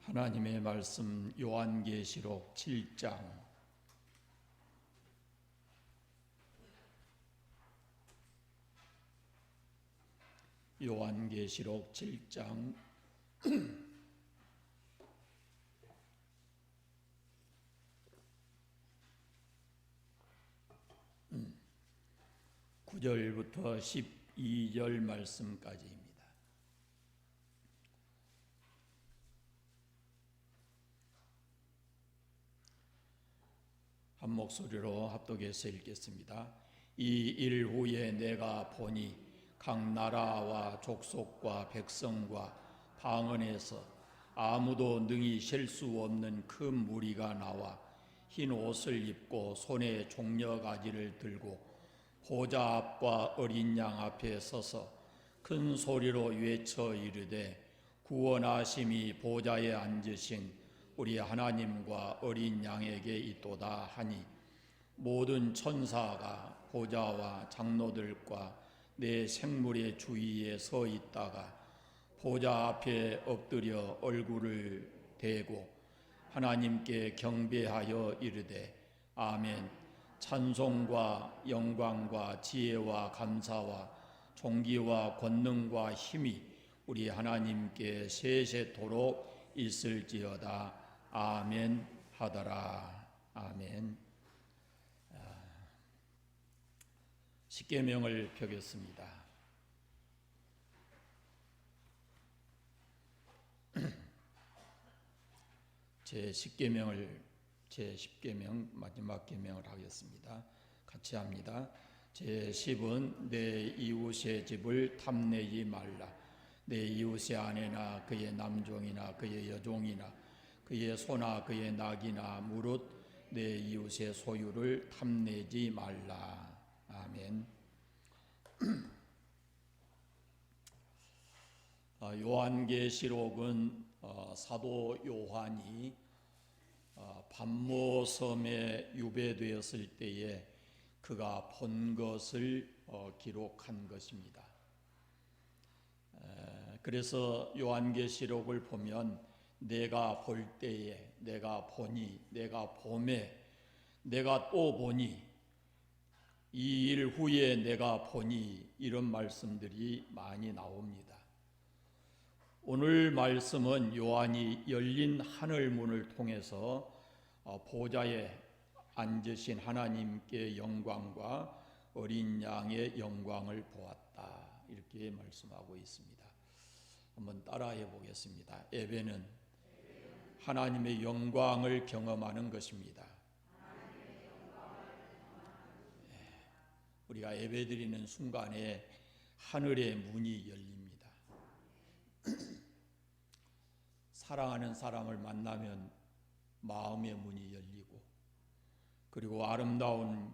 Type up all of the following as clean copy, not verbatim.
하나님의 말씀 요한계시록 7장 요한계시록 7장 9절부터 12절 말씀까지입니다. 한 목소리로 합독해서 읽겠습니다. 이 일 후에 내가 보니 각 나라와 족속과 백성과 방언에서 아무도 능히 셀 수 없는 큰 무리가 나와 흰 옷을 입고 손에 종려가지를 들고 보좌 앞과 어린 양 앞에 서서 큰 소리로 외쳐 이르되 구원하심이 보좌에 앉으신 우리 하나님과 어린 양에게 있도다 하니 모든 천사가 보좌와 장로들과 내 생물의 주위에 서 있다가 보좌 앞에 엎드려 얼굴을 대고 하나님께 경배하여 이르되 아멘. 찬송과 영광과 지혜와 감사와 존귀와 권능과 힘이 우리 하나님께 세세토록 있을지어다. 아멘 하더라. 아멘. 십계명을 펴겠습니다. 제 10계명 마지막 계명을 하겠습니다. 같이 합니다. 제 10은 내 이웃의 집을 탐내지 말라. 내 이웃의 아내나 그의 남종이나 그의 여종이나 그의 소나 그의 낙이나 무릇 내 이웃의 소유를 탐내지 말라. 아멘. 요한계시록은 사도 요한이 반모섬에 유배되었을 때에 그가 본 것을 기록한 것입니다. 그래서 요한계시록을 보면 내가 볼 때에, 내가 보니, 내가 봄에, 내가 또 보니, 이 일 후에 내가 보니, 이런 말씀들이 많이 나옵니다. 오늘 말씀은 요한이 열린 하늘 문을 통해서 보좌에 앉으신 하나님께 영광과 어린 양의 영광을 보았다, 이렇게 말씀하고 있습니다. 한번 따라해 보겠습니다. 예배는 하나님의 영광을 경험하는 것입니다. 우리가 예배드리는 순간에 하늘의 문이 열립니다. 사랑하는 사람을 만나면 마음의 문이 열리고, 그리고 아름다운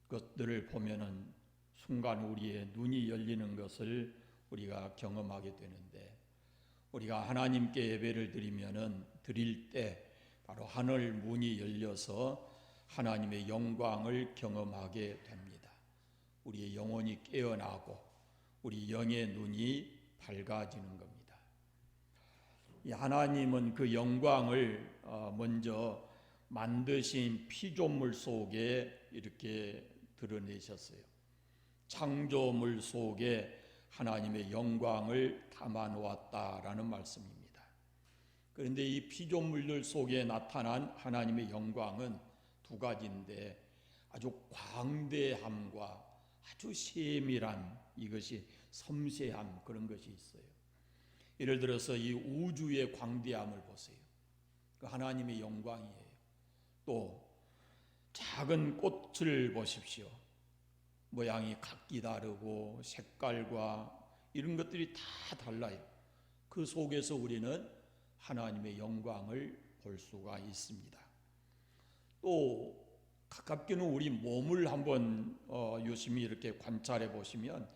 것들을 보면은 순간 우리의 눈이 열리는 것을 우리가 경험하게 되는데, 우리가 하나님께 예배를 드릴 때 바로 하늘 문이 열려서 하나님의 영광을 경험하게 됩니다. 우리의 영혼이 깨어나고 우리 영의 눈이 밝아지는 겁니다. 이 하나님은 그 영광을 먼저 만드신 피조물 속에 이렇게 드러내셨어요. 창조물 속에 하나님의 영광을 담아 놓았다라는 말씀입니다. 그런데 이 피조물들 속에 나타난 하나님의 영광은 두 가지인데 아주 광대함과 아주 세밀한, 이것이 섬세함, 그런 것이 있어요. 예를 들어서 이 우주의 광대함을 보세요. 그 하나님의 영광이에요. 또 작은 꽃을 보십시오. 모양이 각기 다르고 색깔과 이런 것들이 다 달라요. 그 속에서 우리는 하나님의 영광을 볼 수가 있습니다. 또 가깝게는 우리 몸을 한번 유심히 이렇게 관찰해 보시면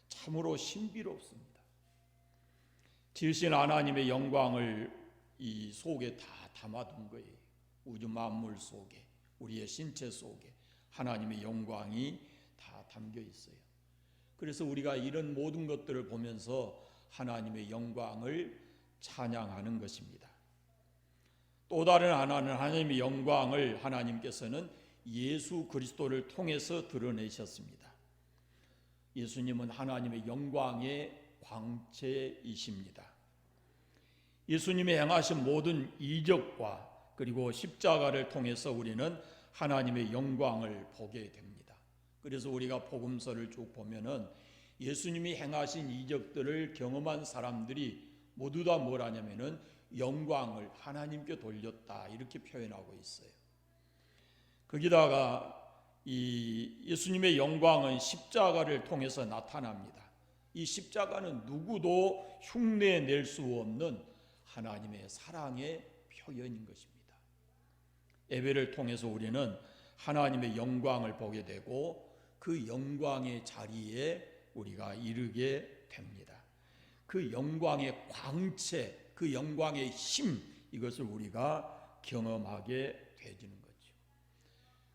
참으로 신비롭습니다. 지으신 하나님의 영광을 이 속에 다 담아둔 거예요. 우주 만물 속에, 우리의 신체 속에 하나님의 영광이 다 담겨 있어요. 그래서 우리가 이런 모든 것들을 보면서 하나님의 영광을 찬양하는 것입니다. 또 다른 하나는 하나님의 영광을 하나님께서는 예수 그리스도를 통해서 드러내셨습니다. 예수님은 하나님의 영광의 광채이십니다. 예수님의 행하신 모든 이적과 그리고 십자가를 통해서 우리는 하나님의 영광을 보게 됩니다. 그래서 우리가 복음서를 쭉 보면은 예수님이 행하신 이적들을 경험한 사람들이 모두 다 뭘 하냐면은 영광을 하나님께 돌렸다 이렇게 표현하고 있어요. 거기다가 이 예수님의 영광은 십자가를 통해서 나타납니다. 이 십자가는 누구도 흉내낼 수 없는 하나님의 사랑의 표현인 것입니다. 예배를 통해서 우리는 하나님의 영광을 보게 되고 그 영광의 자리에 우리가 이르게 됩니다. 그 영광의 광채, 그 영광의 힘, 이것을 우리가 경험하게 되지는 거죠.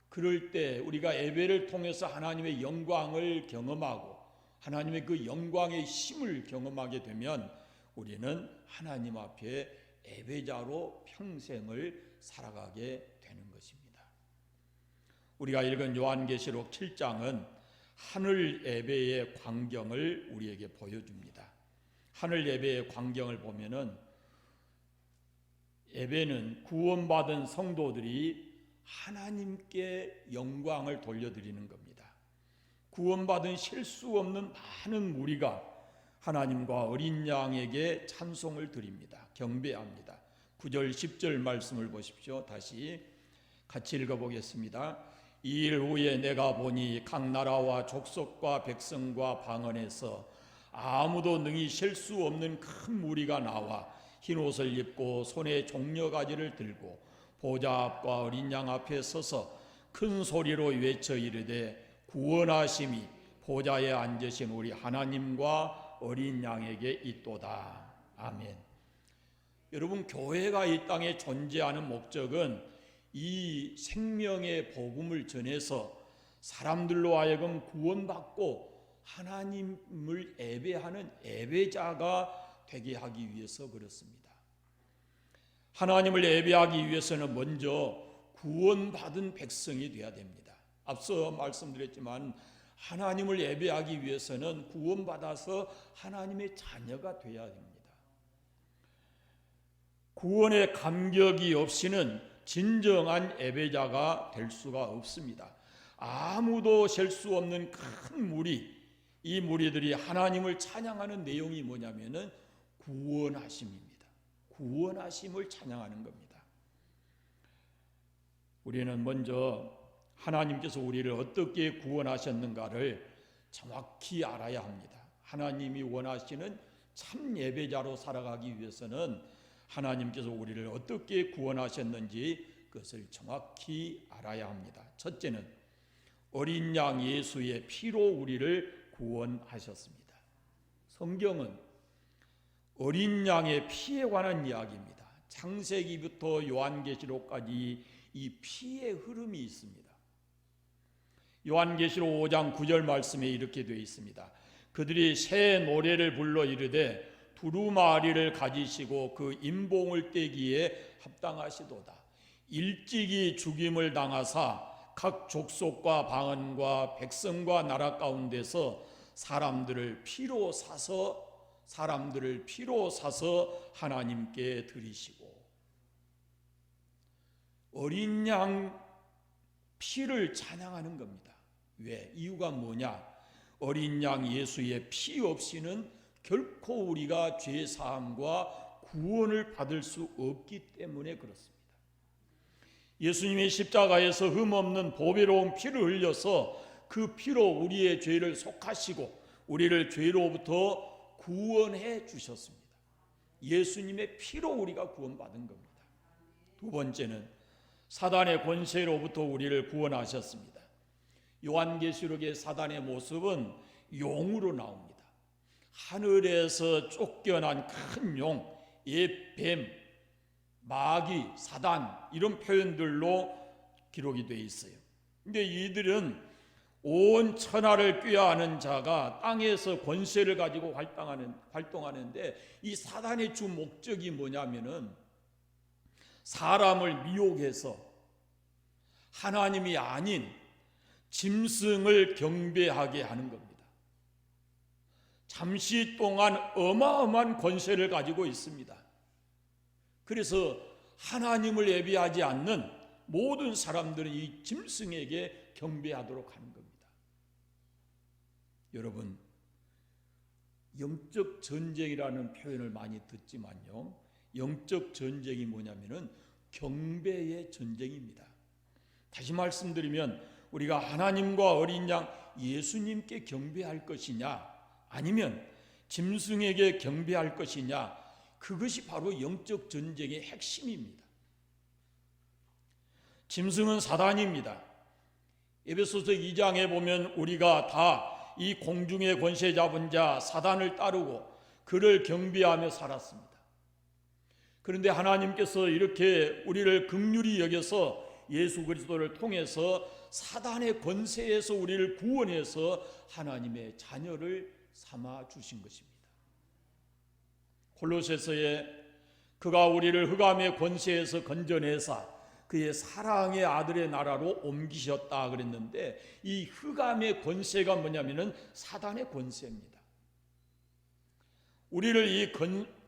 그럴 때 우리가 예배를 통해서 하나님의 영광을 경험하고 하나님의 그 영광의 힘을 경험하게 되면 우리는 하나님 앞에 예배자로 평생을 살아가게 되는 것입니다. 우리가 읽은 요한계시록 7장은 하늘 예배의 광경을 우리에게 보여줍니다. 하늘 예배의 광경을 보면은 예배는 구원받은 성도들이 하나님께 영광을 돌려드리는 겁니다. 구원받은 실수 없는 많은 무리가 하나님과 어린 양에게 찬송을 드립니다. 경배합니다. 9절 10절 말씀을 보십시오. 다시 같이 읽어보겠습니다. 이 일 후에 내가 보니 각 나라와 족속과 백성과 방언에서 아무도 능히 셀 수 없는 큰 무리가 나와 흰 옷을 입고 손에 종려가지를 들고 보좌 앞과 어린 양 앞에 서서 큰 소리로 외쳐 이르되 구원하심이 보좌에 앉으신 우리 하나님과 어린 양에게 있도다. 아멘. 여러분, 교회가 이 땅에 존재하는 목적은 이 생명의 복음을 전해서 사람들로 하여금 구원받고 하나님을 예배하는 예배자가 되게 하기 위해서 그렇습니다. 하나님을 예배하기 위해서는 먼저 구원받은 백성이 되어야 됩니다. 앞서 말씀드렸지만 하나님을 예배하기 위해서는 구원받아서 하나님의 자녀가 되어야 됩니다. 구원의 감격이 없이는 진정한 예배자가 될 수가 없습니다. 아무도 셀 수 없는 큰 무리, 이 무리들이 하나님을 찬양하는 내용이 뭐냐면은 구원하심입니다. 구원하심을 찬양하는 겁니다. 우리는 먼저 하나님께서 우리를 어떻게 구원하셨는가를 정확히 알아야 합니다. 하나님이 원하시는 참 예배자로 살아가기 위해서는 하나님께서 우리를 어떻게 구원하셨는지 그것을 정확히 알아야 합니다. 첫째는 어린 양 예수의 피로 우리를 구원하셨습니다. 성경은 어린 양의 피에 관한 이야기입니다. 창세기부터 요한계시록까지 이 피의 흐름이 있습니다. 요한계시록 5장 9절 말씀에 이렇게 되어 있습니다. 그들이 새 노래를 불러 이르되 두루마리를 가지시고 그 임봉을 떼기에 합당하시도다. 일찍이 죽임을 당하사 각 족속과 방언과 백성과 나라 가운데서 사람들을 피로 사서 하나님께 드리시고, 어린 양 피를 찬양하는 겁니다. 왜? 이유가 뭐냐? 어린 양 예수의 피 없이는 결코 우리가 죄 사함과 구원을 받을 수 없기 때문에 그렇습니다. 예수님이 십자가에서 흠없는 보배로운 피를 흘려서 그 피로 우리의 죄를 속하시고 우리를 죄로부터 구원해 주셨습니다. 예수님의 피로 우리가 구원받은 겁니다. 두 번째는 사단의 권세로부터 우리를 구원하셨습니다. 요한계시록의 사단의 모습은 용으로 나옵니다. 하늘에서 쫓겨난 큰 용, 뱀, 마귀, 사단 이런 표현들로 기록이 되어 있어요. 근데 이들은 온 천하를 꾀하는 자가 땅에서 권세를 가지고 활동하는데 이 사단의 주 목적이 뭐냐면은 사람을 미혹해서 하나님이 아닌 짐승을 경배하게 하는 겁니다. 잠시 동안 어마어마한 권세를 가지고 있습니다. 그래서 하나님을 예배하지 않는 모든 사람들은 이 짐승에게 경배하도록 하는 겁니다. 여러분, 영적 전쟁이라는 표현을 많이 듣지만요, 영적 전쟁이 뭐냐면은 경배의 전쟁입니다. 다시 말씀드리면 우리가 하나님과 어린 양 예수님께 경배할 것이냐, 아니면 짐승에게 경배할 것이냐, 그것이 바로 영적 전쟁의 핵심입니다. 짐승은 사단입니다. 에베소서 2장에 보면 우리가 다 이 공중의 권세 잡은 자 사단을 따르고 그를 경배하며 살았습니다. 그런데 하나님께서 이렇게 우리를 긍휼히 여겨서 예수 그리스도를 통해서 사단의 권세에서 우리를 구원해서 하나님의 자녀를 삼아 주신 것입니다. 골로새서에 그가 우리를 흑암의 권세에서 건져내사 그의 사랑의 아들의 나라로 옮기셨다 그랬는데, 이 흑암의 권세가 뭐냐면은 사단의 권세입니다. 우리를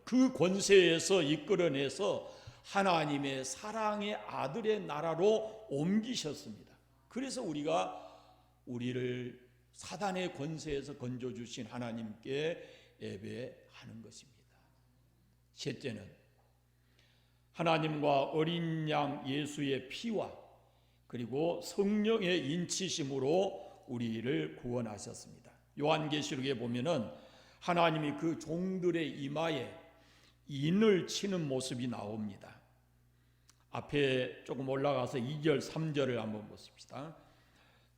그 권세에서 이끌어내서 하나님의 사랑의 아들의 나라로 옮기셨습니다. 그래서 우리를 사단의 권세에서 건져주신 하나님께 예배하는 것입니다. 셋째는 하나님과 어린 양 예수의 피와 그리고 성령의 인치심으로 우리를 구원하셨습니다. 요한계시록에 보면은 하나님이 그 종들의 이마에 인을 치는 모습이 나옵니다. 앞에 조금 올라가서 2절 3절을 한번 보십시다.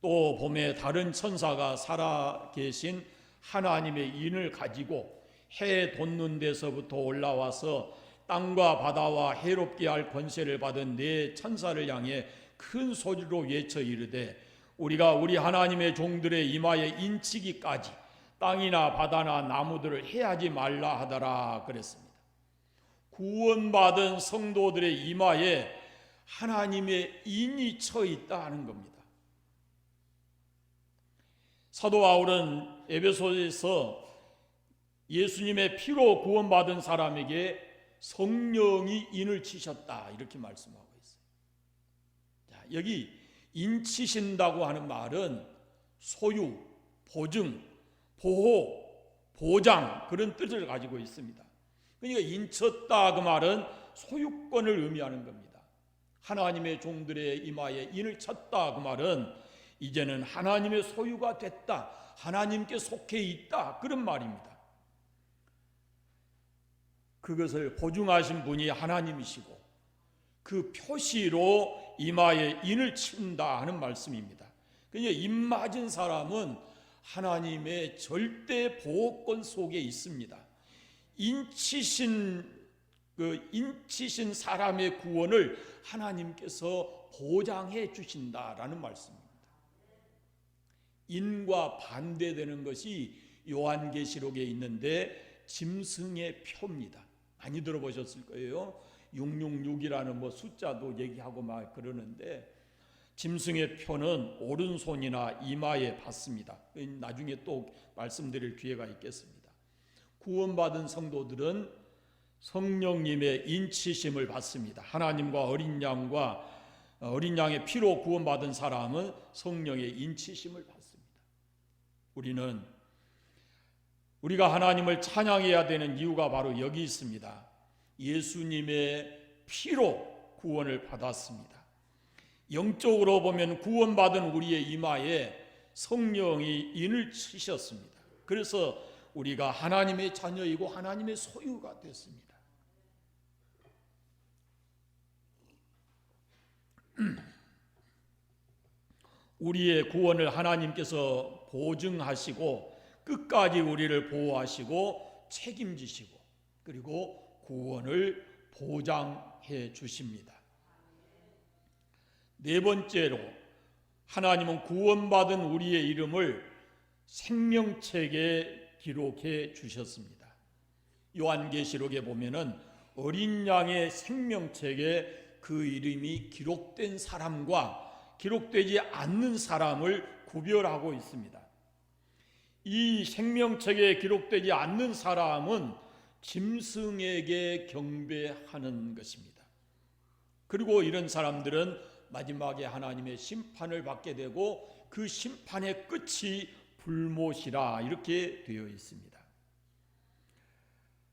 또 봄에 다른 천사가 살아계신 하나님의 인을 가지고 해 돋는 데서부터 올라와서 땅과 바다와 해롭게 할 권세를 받은 네 천사를 향해 큰 소리로 외쳐 이르되 우리가 우리 하나님의 종들의 이마에 인치기까지 땅이나 바다나 나무들을 해하지 말라 하더라 그랬습니다. 구원받은 성도들의 이마에 하나님의 인이 쳐 있다 하는 겁니다. 사도 바울은 에베소에서 예수님의 피로 구원받은 사람에게 성령이 인을 치셨다 이렇게 말씀하고 있어요. 자, 여기 인 치신다고 하는 말은 소유, 보증, 보호, 보장 그런 뜻을 가지고 있습니다. 그러니까 인쳤다 그 말은 소유권을 의미하는 겁니다. 하나님의 종들의 이마에 인을 쳤다 그 말은 이제는 하나님의 소유가 됐다, 하나님께 속해 있다 그런 말입니다. 그것을 보증하신 분이 하나님이시고 그 표시로 이마에 인을 친다 하는 말씀입니다. 그러니까 인 맞은 사람은 하나님의 절대 보호권 속에 있습니다. 인치신 사람의 구원을 하나님께서 보장해 주신다라는 말씀입니다. 인과 반대되는 것이 요한계시록에 있는데 짐승의 표입니다. 많이 들어보셨을 거예요. 666이라는 숫자도 얘기하고 막 그러는데, 짐승의 표는 오른손이나 이마에 받습니다. 나중에 또 말씀드릴 기회가 있겠습니다. 구원받은 성도들은 성령님의 인치심을 받습니다. 하나님과 어린 양의 피로 구원받은 사람은 성령의 인치심을 받습니다. 우리가 하나님을 찬양해야 되는 이유가 바로 여기 있습니다. 예수님의 피로 구원을 받았습니다. 영적으로 보면 구원받은 우리의 이마에 성령이 인을 치셨습니다. 그래서 우리가 하나님의 자녀이고 하나님의 소유가 됐습니다. 우리의 구원을 하나님께서 보증하시고 끝까지 우리를 보호하시고 책임지시고 그리고 구원을 보장해 주십니다. 네 번째로 하나님은 구원받은 우리의 이름을 생명책에 기록해 주셨습니다. 요한계시록에 보면은 어린 양의 생명책에 그 이름이 기록된 사람과 기록되지 않는 사람을 구별하고 있습니다. 이 생명책에 기록되지 않는 사람은 짐승에게 경배하는 것입니다. 그리고 이런 사람들은 마지막에 하나님의 심판을 받게 되고 그 심판의 끝이 불못이라 이렇게 되어 있습니다.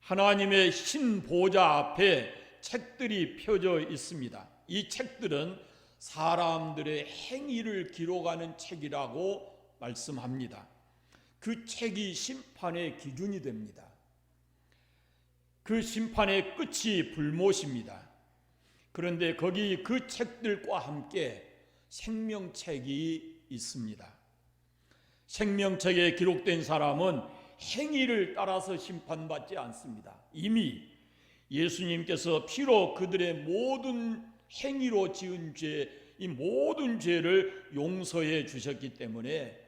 하나님의 신 보좌 앞에 책들이 펴져 있습니다. 이 책들은 사람들의 행위를 기록하는 책이라고 말씀합니다. 그 책이 심판의 기준이 됩니다. 그 심판의 끝이 불못입니다. 그런데 거기 그 책들과 함께 생명책이 있습니다. 생명책에 기록된 사람은 행위를 따라서 심판받지 않습니다. 이미 예수님께서 피로 그들의 모든 행위로 지은 죄, 이 모든 죄를 용서해 주셨기 때문에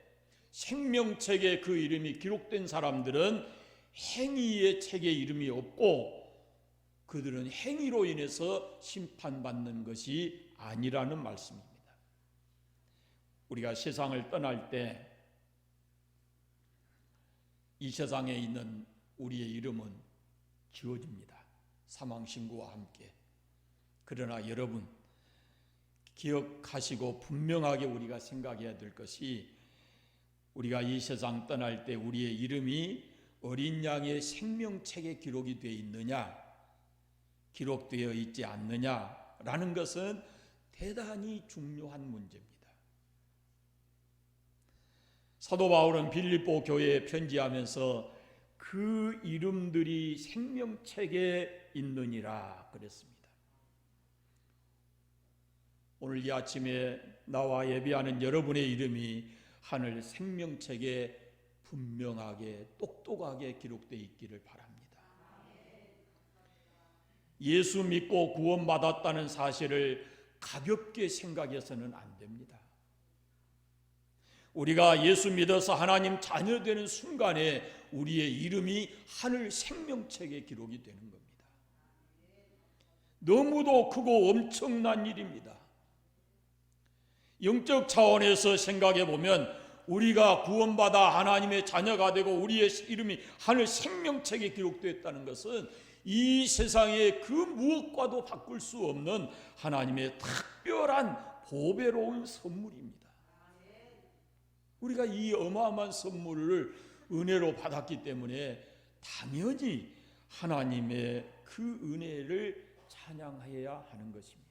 생명책에 그 이름이 기록된 사람들은 행위의 책에 이름이 없고 그들은 행위로 인해서 심판받는 것이 아니라는 말씀입니다. 우리가 세상을 떠날 때 이 세상에 있는 우리의 이름은 지워집니다. 사망신고와 함께. 그러나 여러분 기억하시고 분명하게 우리가 생각해야 될 것이 우리가 이 세상 떠날 때 우리의 이름이 어린 양의 생명책에 기록이 되어 있느냐 기록되어 있지 않느냐라는 것은 대단히 중요한 문제입니다. 사도 바울은 빌립보 교회에 편지하면서 그 이름들이 생명책에 있느니라 그랬습니다. 오늘 이 아침에 나와 예배하는 여러분의 이름이 하늘 생명책에 분명하게 똑똑하게 기록되어 있기를 바랍니다. 예수 믿고 구원받았다는 사실을 가볍게 생각해서는 안 됩니다. 우리가 예수 믿어서 하나님 자녀 되는 순간에 우리의 이름이 하늘 생명책에 기록이 되는 겁니다. 너무도 크고 엄청난 일입니다. 영적 차원에서 생각해 보면 우리가 구원받아 하나님의 자녀가 되고 우리의 이름이 하늘 생명책에 기록되었다는 것은 이 세상의 그 무엇과도 바꿀 수 없는 하나님의 특별한 보배로운 선물입니다. 우리가 이 어마어마한 선물을 은혜로 받았기 때문에 당연히 하나님의 그 은혜를 찬양해야 하는 것입니다.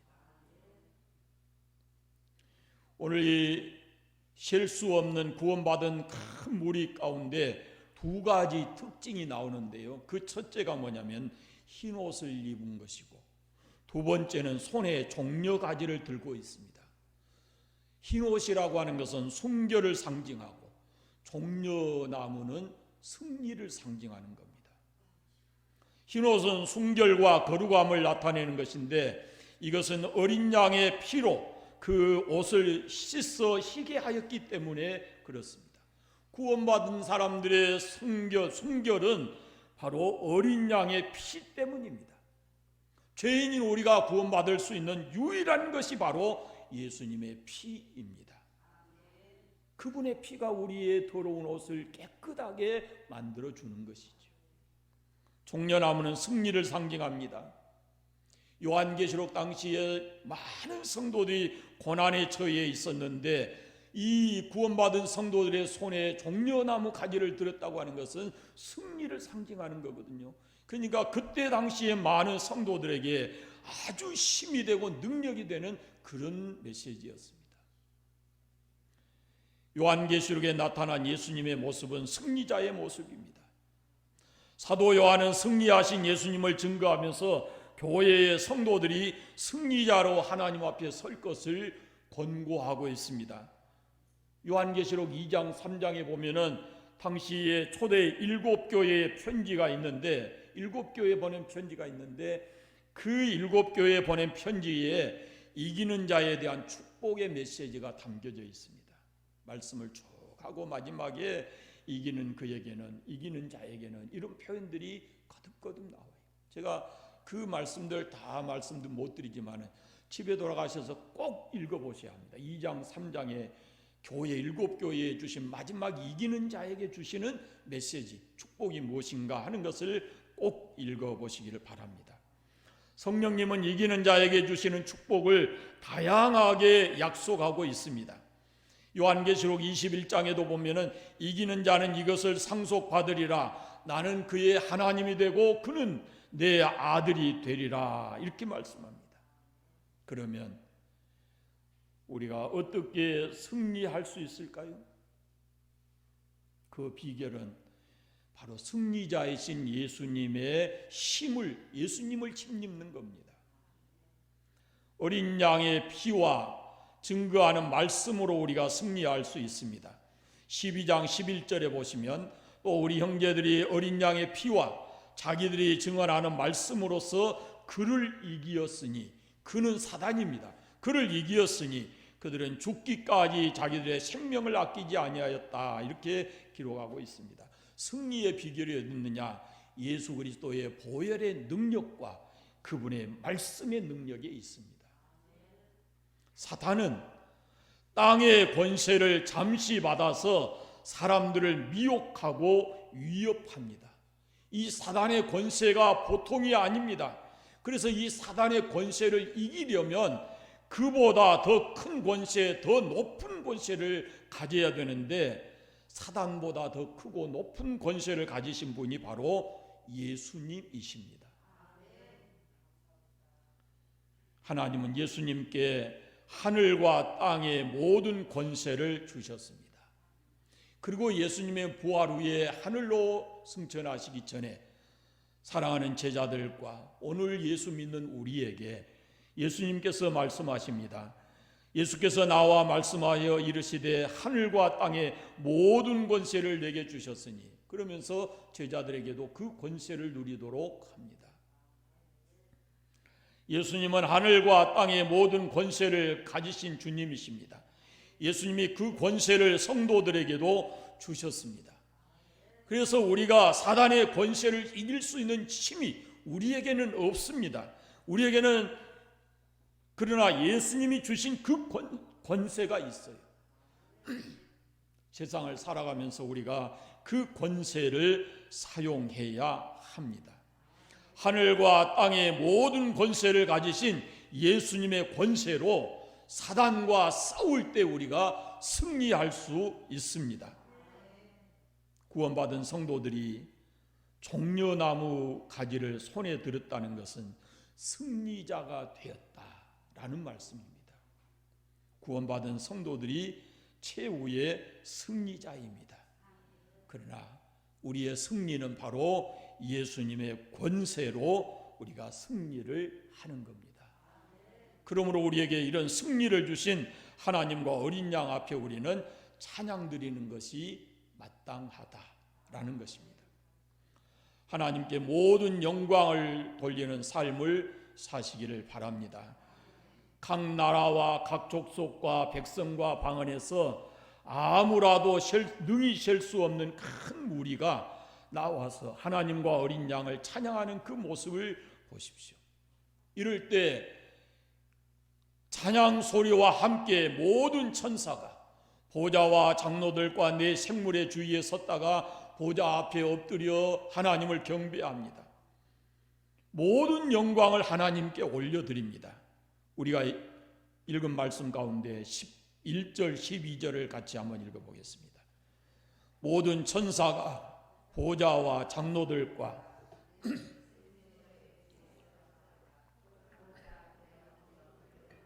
오늘 이 셀 수 없는 구원받은 큰 무리 가운데 두 가지 특징이 나오는데요. 그 첫째가 뭐냐면 흰 옷을 입은 것이고 두 번째는 손에 종려가지를 들고 있습니다. 흰 옷이라고 하는 것은 순결을 상징하고 종려나무는 승리를 상징하는 겁니다. 흰 옷은 순결과 거룩함을 나타내는 것인데 이것은 어린 양의 피로 그 옷을 씻어 희게 하였기 때문에 그렇습니다. 구원받은 사람들의 순결은 바로 어린 양의 피 때문입니다. 죄인인 우리가 구원받을 수 있는 유일한 것이 바로 예수님의 피입니다. 그분의 피가 우리의 더러운 옷을 깨끗하게 만들어주는 것이죠. 종려나무는 승리를 상징합니다. 요한계시록 당시에 많은 성도들이 고난에 처해 있었는데 이 구원받은 성도들의 손에 종려나무 가지를 들었다고 하는 것은 승리를 상징하는 거거든요. 그러니까 그때 당시에 많은 성도들에게 아주 힘이 되고 능력이 되는 그런 메시지였습니다. 요한계시록에 나타난 예수님의 모습은 승리자의 모습입니다. 사도 요한은 승리하신 예수님을 증거하면서 교회의 성도들이 승리자로 하나님 앞에 설 것을 권고하고 있습니다. 요한계시록 2장 3장에 보면은 당시에 초대 7교회의 편지가 있는데 7교회에 보낸 편지가 있는데 그 7교회에 보낸 편지에 이기는 자에 대한 축복의 메시지가 담겨져 있습니다. 말씀을 쭉 하고 마지막에 이기는 그에게는 이기는 자에게는 이런 표현들이 거듭거듭 나와요. 제가 그 말씀들 다 말씀도 못 드리지만 집에 돌아가셔서 꼭 읽어보셔야 합니다. 2장 3장에 교회 7교회에 주신 마지막 이기는 자에게 주시는 메시지, 축복이 무엇인가 하는 것을 꼭 읽어보시기를 바랍니다. 성령님은 이기는 자에게 주시는 축복을 다양하게 약속하고 있습니다. 요한계시록 21장에도 보면은 이기는 자는 이것을 상속받으리라. 나는 그의 하나님이 되고 그는 내 아들이 되리라. 이렇게 말씀합니다. 그러면 우리가 어떻게 승리할 수 있을까요? 그 비결은 바로 승리자이신 예수님의 예수님을 힘입는 겁니다. 어린 양의 피와 증거하는 말씀으로 우리가 승리할 수 있습니다. 12장 11절에 보시면 또 우리 형제들이 어린 양의 피와 자기들이 증언하는 말씀으로서 그를 이기었으니, 그는 사단입니다. 그를 이기었으니 그들은 죽기까지 자기들의 생명을 아끼지 아니하였다. 이렇게 기록하고 있습니다. 승리의 비결이 어디 있느냐? 예수 그리스도의 보혈의 능력과 그분의 말씀의 능력에 있습니다. 사탄은 땅의 권세를 잠시 받아서 사람들을 미혹하고 위협합니다. 이 사단의 권세가 보통이 아닙니다. 그래서 이 사단의 권세를 이기려면 그보다 더 큰 권세, 더 높은 권세를 가져야 되는데, 사단보다 더 크고 높은 권세를 가지신 분이 바로 예수님이십니다. 하나님은 예수님께 하늘과 땅의 모든 권세를 주셨습니다. 그리고 예수님의 부활 후에 하늘로 승천하시기 전에 사랑하는 제자들과 오늘 예수 믿는 우리에게 예수님께서 말씀하십니다. 예수께서 나와 말씀하여 이르시되 하늘과 땅의 모든 권세를 내게 주셨으니, 그러면서 제자들에게도 그 권세를 누리도록 합니다. 예수님은 하늘과 땅의 모든 권세를 가지신 주님이십니다. 예수님이 그 권세를 성도들에게도 주셨습니다. 그래서 우리가 사단의 권세를 이길 수 있는 힘이 우리에게는 없습니다. 우리에게는 그러나 예수님이 주신 그 권세가 있어요. 세상을 살아가면서 우리가 그 권세를 사용해야 합니다. 하늘과 땅의 모든 권세를 가지신 예수님의 권세로 사단과 싸울 때 우리가 승리할 수 있습니다. 구원받은 성도들이 종려나무 가지를 손에 들었다는 것은 승리자가 되었다라는 말씀입니다. 구원받은 성도들이 최후의 승리자입니다. 그러나 우리의 승리는 바로 예수님의 권세로 우리가 승리를 하는 겁니다. 그러므로 우리에게 이런 승리를 주신 하나님과 어린 양 앞에 우리는 찬양 드리는 것이 마땅하다라는 것입니다. 하나님께 모든 영광을 돌리는 삶을 사시기를 바랍니다. 각 나라와 각 족속과 백성과 방언에서 아무라도 능히 셀 수 없는 큰 무리가 나와서 하나님과 어린 양을 찬양하는 그 모습을 보십시오. 이럴 때 찬양 소리와 함께 모든 천사가 보좌와 장로들과 내 생물의 주위에 섰다가 보좌 앞에 엎드려 하나님을 경배합니다. 모든 영광을 하나님께 올려드립니다. 우리가 읽은 말씀 가운데 1절 12절을 같이 한번 읽어보겠습니다. 모든 천사가 보좌와 장로들과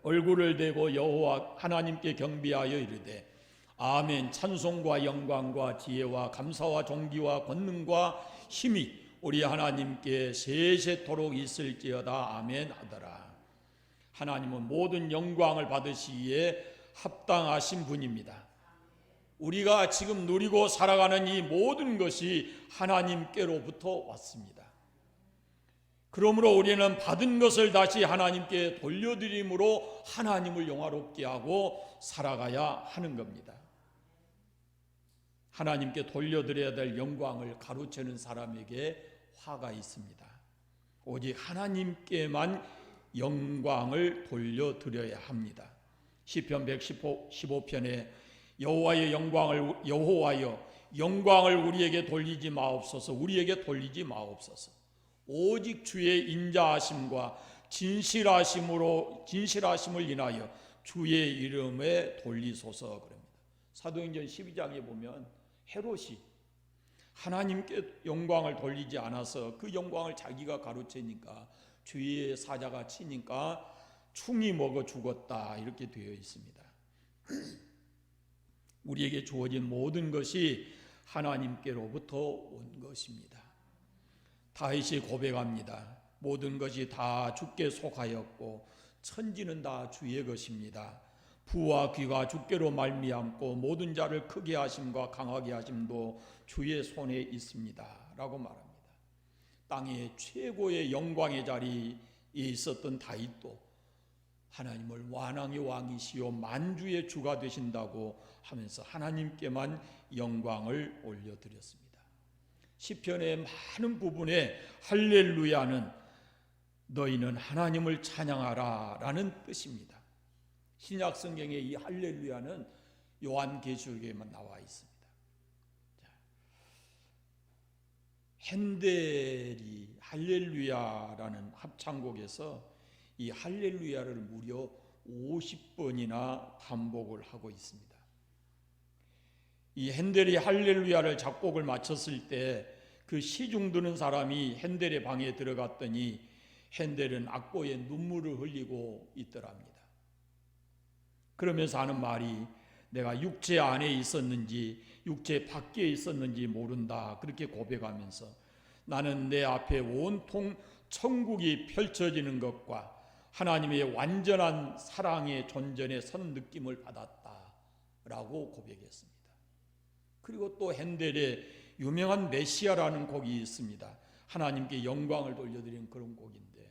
얼굴을 대고 여호와 하나님께 경배하여 이르되 아멘. 찬송과 영광과 지혜와 감사와 존귀와 권능과 힘이 우리 하나님께 세세토록 있을지어다. 아멘 하더라. 하나님은 모든 영광을 받으시기에 합당하신 분입니다. 우리가 지금 누리고 살아가는 이 모든 것이 하나님께로부터 왔습니다. 그러므로 우리는 받은 것을 다시 하나님께 돌려드림으로 하나님을 영화롭게 하고 살아가야 하는 겁니다. 하나님께 돌려드려야 될 영광을 가로채는 사람에게 화가 있습니다. 오직 하나님께만 영광을 돌려드려야 합니다. 시편 115편에 여호와여 영광을 우리에게 돌리지 마옵소서. 우리에게 돌리지 마옵소서. 오직 주의 인자하심과 진실하심을 인하여 주의 이름에 돌리소서 그럽니다. 사도행전 12장에 보면 헤롯이 하나님께 영광을 돌리지 않아서 그 영광을 자기가 가로채니까 주의 사자가 치니까 충이 먹어 죽었다 이렇게 되어 있습니다. 우리에게 주어진 모든 것이 하나님께로부터 온 것입니다. 다윗이 고백합니다. 모든 것이 다 주께 속하였고 천지는 다 주의 것입니다. 부와 귀가 주께로 말미암고 모든 자를 크게 하심과 강하게 하심도 주의 손에 있습니다 라고 말합니다. 땅의 최고의 영광의 자리에 있었던 다윗도 하나님을 완왕의 왕이시요 만주의 주가 되신다고 하면서 하나님께만 영광을 올려드렸습니다. 시편의 많은 부분에 할렐루야는 너희는 하나님을 찬양하라 라는 뜻입니다. 신약 성경에 이 할렐루야는 요한계시록에만 나와 있습니다. 핸델이 할렐루야라는 합창곡에서 이 할렐루야를 무려 50번이나 반복을 하고 있습니다. 이 핸델이 할렐루야를 작곡을 마쳤을 때 그 시중 드는 사람이 핸델의 방에 들어갔더니 핸델은 악보에 눈물을 흘리고 있더랍니다. 그러면서 하는 말이 내가 육체 안에 있었는지 육체 밖에 있었는지 모른다 그렇게 고백하면서 나는 내 앞에 온통 천국이 펼쳐지는 것과 하나님의 완전한 사랑의 존전에 선 느낌을 받았다라고 고백했습니다. 그리고 또 핸델의 유명한 메시아라는 곡이 있습니다. 하나님께 영광을 돌려드리는 그런 곡인데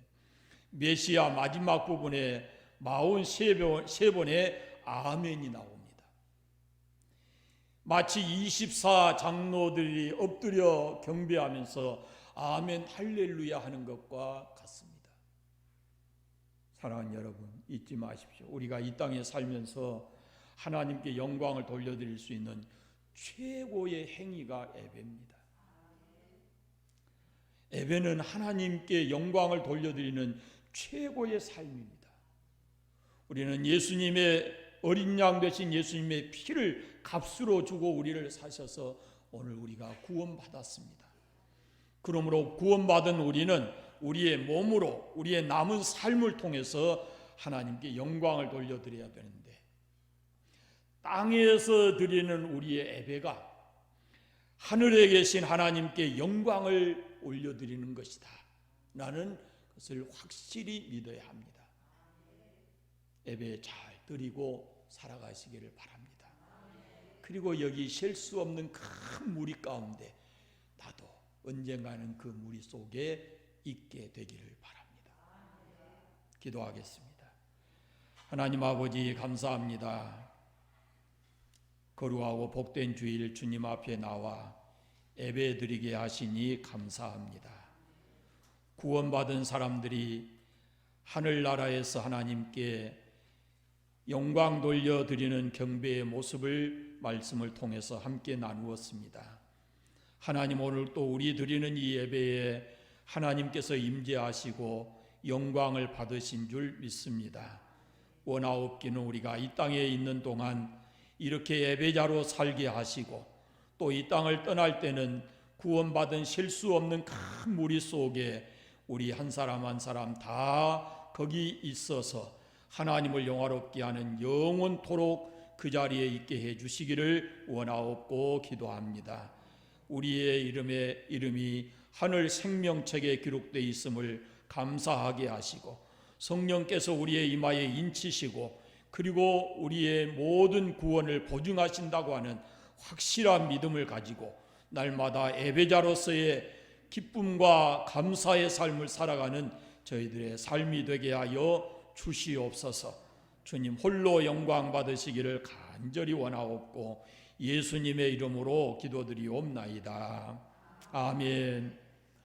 메시아 마지막 부분에 43번의 아멘이 나옵니다. 마치 24장로들이 엎드려 경배하면서 아멘 할렐루야 하는 것과 같습니다. 사랑하는 여러분, 잊지 마십시오. 우리가 이 땅에 살면서 하나님께 영광을 돌려드릴 수 있는 최고의 행위가 예배입니다. 예배는 하나님께 영광을 돌려드리는 최고의 삶입니다. 우리는 예수님의 어린 양 되신 예수님의 피를 값으로 주고 우리를 사셔서 오늘 우리가 구원받았습니다. 그러므로 구원받은 우리는 우리의 몸으로 우리의 남은 삶을 통해서 하나님께 영광을 돌려드려야 되는데 땅에서 드리는 우리의 예배가 하늘에 계신 하나님께 영광을 올려드리는 것이다 라는 것을 확실히 믿어야 합니다. 예배 잘 드리고 살아가시기를 바랍니다. 그리고 여기 쉴 수 없는 큰 무리 가운데 나도 언젠가는 그 무리 속에 있게 되기를 바랍니다. 기도하겠습니다. 하나님 아버지 감사합니다. 거룩하고 복된 주일 주님 앞에 나와 예배드리게 하시니 감사합니다. 구원받은 사람들이 하늘나라에서 하나님께 영광 돌려드리는 경배의 모습을 말씀을 통해서 함께 나누었습니다. 하나님 오늘 또 우리 드리는 이 예배에 하나님께서 임재하시고 영광을 받으신 줄 믿습니다. 원하옵기는 우리가 이 땅에 있는 동안 이렇게 예배자로 살게 하시고 또 이 땅을 떠날 때는 구원받은 실수 없는 큰 무리 속에 우리 한 사람 한 사람 다 거기 있어서 하나님을 영화롭게 하는 영원토록 그 자리에 있게 해 주시기를 원하옵고 기도합니다. 우리의 이름이 하늘 생명책에 기록되어 있음을 감사하게 하시고 성령께서 우리의 이마에 인치시고 그리고 우리의 모든 구원을 보증하신다고 하는 확실한 믿음을 가지고 날마다 예배자로서의 기쁨과 감사의 삶을 살아가는 저희들의 삶이 되게 하여 주시옵소서. 주님 홀로 영광 받으시기를 간절히 원하옵고 예수님의 이름으로 기도드리옵나이다. 아멘.